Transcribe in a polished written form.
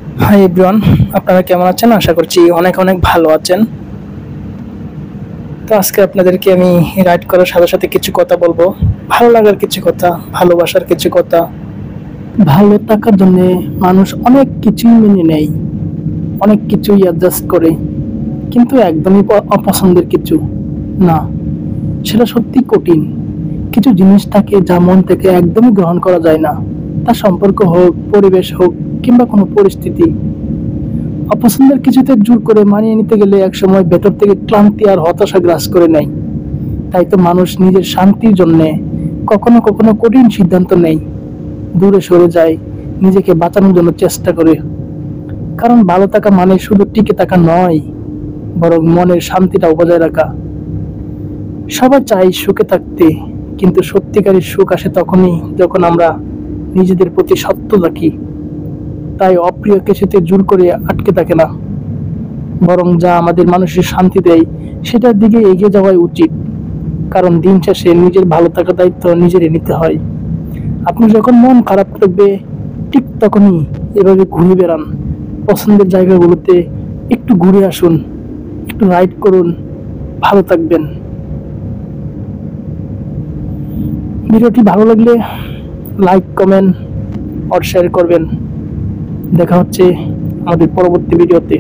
Hi everyone, আপনারা কেমন আছেন? আশা করছি অনেক অনেক ভালো আছেন। তো আজকে আপনাদেরকে আমি রাইড করার সাথে সাথে কিছু কথা বলবো, ভালো লাগার কিছু কথা, ভালোবাসার কিছু কথা। ভালো থাকার জন্য মানুষ অনেক কিছুই মেনে নেয়, অনেক কিছুই অ্যাডজাস্ট করে, কিন্তু একদমই অপছন্দের কিছু না, সেটা সত্যি কঠিন। কিছু জিনিস থাকে যা মন থেকে একদমই গ্রহণ করা যায় না, তা সম্পর্ক হোক, পরিবেশ হোক, কিংবা কোনো পরিস্থিতি। অপছন্দের কিছুতে জোর করে মানিয়ে নিতে গেলে একসময় ভেতর থেকে ক্লান্তি আর হতাশা গ্রাস করে নেয়। তাই তো মানুষ নিজের শান্তির জন্য কখনো কখনো কঠিন সিদ্ধান্ত নেয়, দূরে সরে যায়, নিজেকে বাঁচানোর জন্য চেষ্টা করে। কারণ ভালো থাকা মানে শুধু টিকে থাকা নয়, বরং মনের শান্তিটা বজায় রাখা। সবাই চাই সুখে থাকতে, কিন্তু সত্যিকারের সুখ আসে তখনই যখন আমরা নিজেদের প্রতি সত্য থাকি। তাই অপ্রিয় কিছুতে জোর করে আটকে থাকে না, বরং যা আমাদের মানসিক শান্তি দেয় সেটার দিকে এগিয়ে যাওয়াই উচিত। কারণ দিন শেষে নিজের ভালো থাকার দায়িত্ব নিজেরই নিতে হয়। আপনি যখন মন খারাপ থাকবে, ঠিক তখনই এভাবে ঘুরে বেড়ান, পছন্দের জায়গাগুলোতে একটু ঘুরে আসুন, একটু রাইড করুন, ভালো থাকবেন। ভিডিওটি ভালো লাগলে লাইক, কমেন্ট আর শেয়ার করবেন। দেখা হচ্ছে আমাদের পরবর্তী ভিডিওতে।